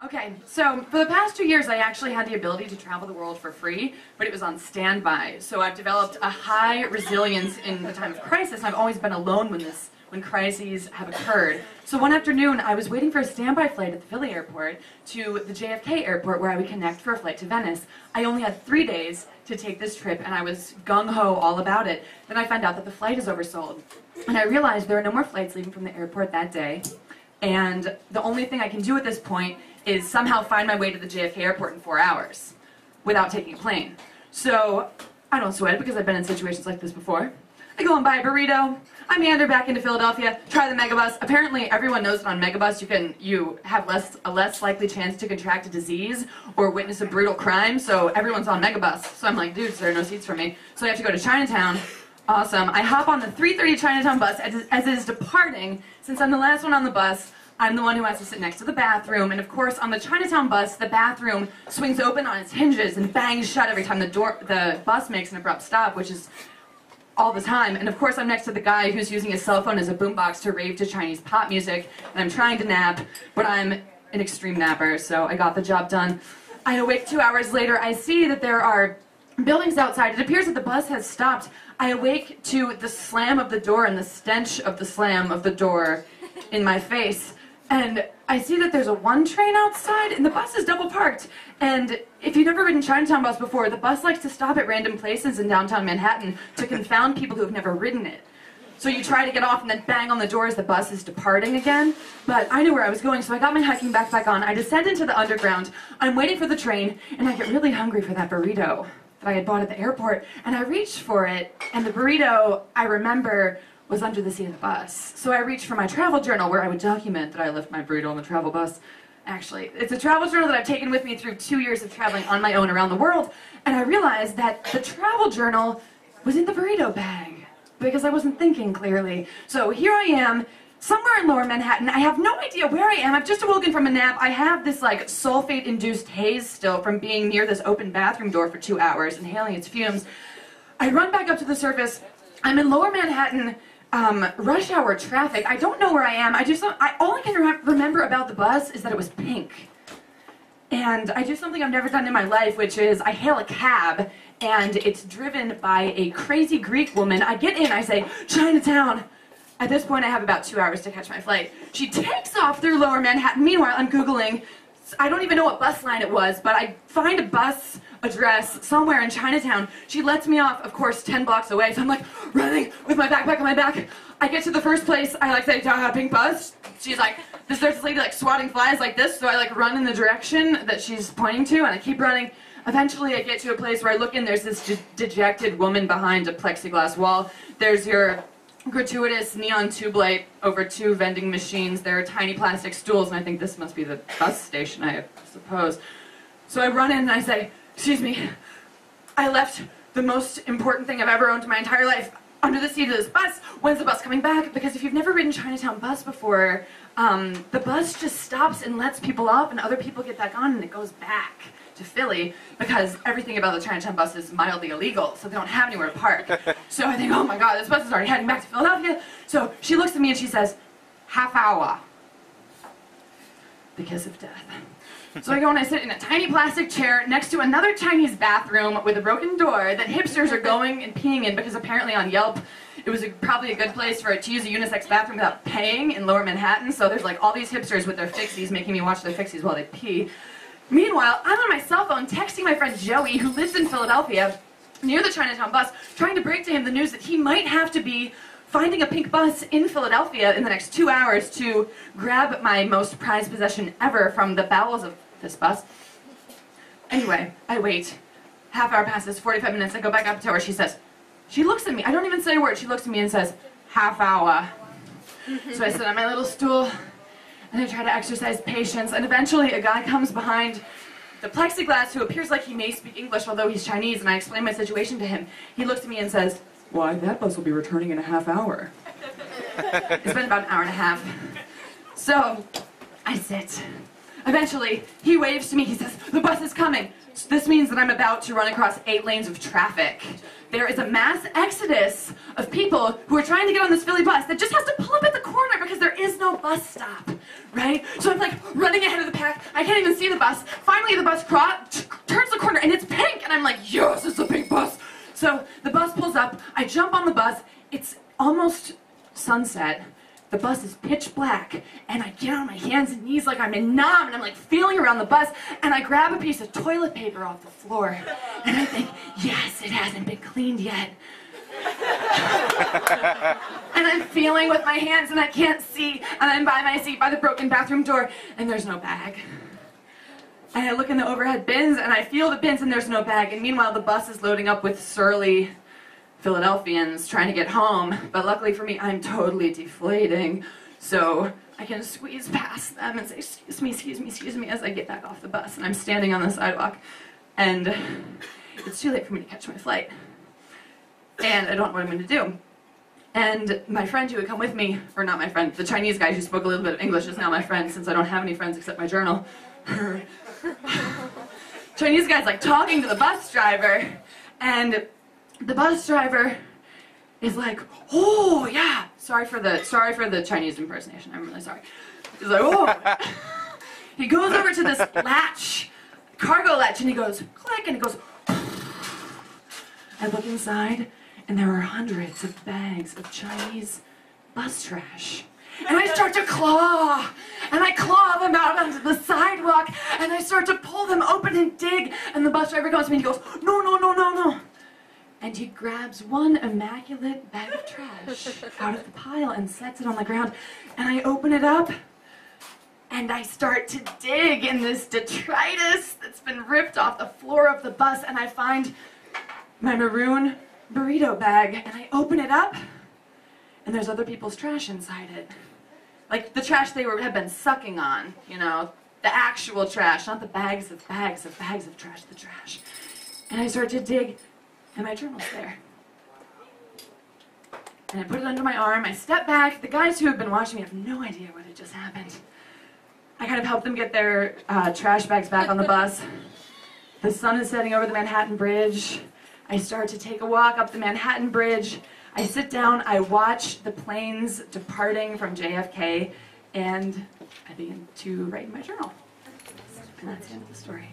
Okay, so for the past 2 years, I actually had the ability to travel the world for free, but it was on standby. So I've developed a high resilience in the time of crisis, and I've always been alone when crises have occurred. So one afternoon, I was waiting for a standby flight at the Philly airport to the JFK airport where I would connect for a flight to Venice. I only had 3 days to take this trip, and I was gung-ho all about it. Then I found out that the flight is oversold, and I realized there are no more flights leaving from the airport that day. And the only thing I can do at this point is somehow find my way to the JFK airport in 4 hours without taking a plane. So I don't sweat it because I've been in situations like this before. I go and buy a burrito, I meander back into Philadelphia, try the megabus. Apparently everyone knows that on megabus you have a less likely chance to contract a disease or witness a brutal crime, so everyone's on megabus. So I'm like, dude, there are no seats for me. So I have to go to Chinatown. Awesome. I hop on the 3:30 Chinatown bus as it is departing. Since I'm the last one on the bus, I'm the one who has to sit next to the bathroom, and of course on the Chinatown bus, the bathroom swings open on its hinges and bangs shut every time the bus makes an abrupt stop, which is all the time. And of course I'm next to the guy who's using his cell phone as a boombox to rave to Chinese pop music, and I'm trying to nap, but I'm an extreme napper, so I got the job done. I awake 2 hours later. I see that there are buildings outside. It appears that the bus has stopped. I awake to the slam of the door and the stench of the slam of the door in my face. And I see that there's a 1 train outside, and the bus is double parked. And if you've never ridden Chinatown bus before, the bus likes to stop at random places in downtown Manhattan to confound people who have never ridden it. So you try to get off and then bang on the door as the bus is departing again. But I knew where I was going, so I got my hiking backpack on. I descend into the underground. I'm waiting for the train, and I get really hungry for that burrito that I had bought at the airport. And I reach for it, and the burrito, I remember, was under the seat of the bus. So I reached for my travel journal where I would document that I left my burrito on the travel bus. Actually, it's a travel journal that I've taken with me through 2 years of traveling on my own around the world, and I realized that the travel journal was in the burrito bag because I wasn't thinking clearly. So here I am, somewhere in Lower Manhattan. I have no idea where I am. I've just awoken from a nap. I have this like sulfate-induced haze still from being near this open bathroom door for 2 hours, inhaling its fumes. I run back up to the surface. I'm in Lower Manhattan, rush hour traffic. I don't know where I am. All I can remember about the bus is that it was pink. And I do something I've never done in my life, which is I hail a cab, and it's driven by a crazy Greek woman. I get in, I say, Chinatown. At this point, I have about 2 hours to catch my flight. She takes off through Lower Manhattan. Meanwhile, I'm Googling. I don't even know what bus line it was, but I find a bus address somewhere in Chinatown. She lets me off, of course, 10 blocks away, so I'm like running with my backpack on my back. I get to the first place. I like say, pink bus. She's like, there's this lady like swatting flies like this, so I like run in the direction that she's pointing to, and I keep running. Eventually, I get to a place where I look in. There's this dejected woman behind a plexiglass wall. There's your gratuitous neon tube light over 2 vending machines. There are tiny plastic stools, and I think this must be the bus station, I suppose. So I run in and I say, excuse me, I left the most important thing I've ever owned in my entire life under the seat of this bus. When's the bus coming back? Because if you've never ridden Chinatown bus before, the bus just stops and lets people off, and other people get back on, and it goes back to Philly, because everything about the Chinatown bus is mildly illegal, so they don't have anywhere to park. So I think, oh my god, this bus is already heading back to Philadelphia. So she looks at me and she says, half hour. The kiss of death. So I go and I sit in a tiny plastic chair next to another Chinese bathroom with a broken door that hipsters are going and peeing in, because apparently on Yelp it was probably a good place to use a unisex bathroom without paying in Lower Manhattan. So there's like all these hipsters with their fixies making me watch their fixies while they pee. Meanwhile, I'm on my cell phone texting my friend Joli, who lives in Philadelphia, near the Chinatown bus, trying to break to him the news that he might have to be finding a pink bus in Philadelphia in the next 2 hours to grab my most prized possession ever from the bowels of this bus. Anyway, I wait. Half hour passes, 45 minutes, I go back up to her, she looks at me, I don't even say a word, she looks at me and says, half hour. So I sit on my little stool, and I try to exercise patience, and eventually a guy comes behind the plexiglass who appears like he may speak English, although he's Chinese, and I explain my situation to him. He looks at me and says, why, that bus will be returning in a half hour. It's been about an hour and a half. So, I sit. Eventually, he waves to me, he says, the bus is coming. This means that I'm about to run across 8 lanes of traffic. There is a mass exodus of people who are trying to get on this Philly bus that just has to pull up at the corner because there is no bus stop. right? So I'm like running ahead of the pack. I can't even see the bus. Finally, the bus turns the corner and it's pink, and I'm like, yes, it's a pink bus. So the bus pulls up. I jump on the bus. It's almost sunset. The bus is pitch black, and I get on my hands and knees like I'm in Nam, and I'm like feeling around the bus, and I grab a piece of toilet paper off the floor, and I think, yes, it hasn't been cleaned yet. And I'm feeling with my hands, and I can't see, and I'm by my seat by the broken bathroom door, and there's no bag. And I look in the overhead bins, and I feel the bins, and there's no bag, and meanwhile the bus is loading up with surly Philadelphians trying to get home, but luckily for me, I'm totally deflating, so I can squeeze past them and say, excuse me, as I get back off the bus, and I'm standing on the sidewalk, and it's too late for me to catch my flight, and I don't know what I'm going to do. And my friend who had come with me, or not my friend, the Chinese guy who spoke a little bit of English is now my friend, since I don't have any friends except my journal. Chinese guy's like talking to the bus driver, and the bus driver is like, oh yeah, sorry for the Chinese impersonation, I'm really sorry. He's like, oh. He goes over to this latch, cargo latch, and he goes, click, and it goes, I look inside, and there are hundreds of bags of Chinese bus trash. And I start to claw, and I claw them out onto the sidewalk, and I start to pull them open and dig, and the bus driver comes to me and he goes, no, no, no, no, no. And he grabs one immaculate bag of trash out of the pile and sets it on the ground. And I open it up, and I start to dig in this detritus that's been ripped off the floor of the bus, and I find my maroon burrito bag, and I open it up, and there's other people's trash inside it. Like the trash they had been sucking on, you know, the actual trash, not the bags of trash, the trash. And I start to dig, and my journal's there. And I put it under my arm, I step back, the guys who have been watching me have no idea what had just happened. I kind of help them get their trash bags back on the bus. The sun is setting over the Manhattan Bridge. I start to take a walk up the Manhattan Bridge. I sit down, I watch the planes departing from JFK, and I begin to write in my journal. And that's the end of the story.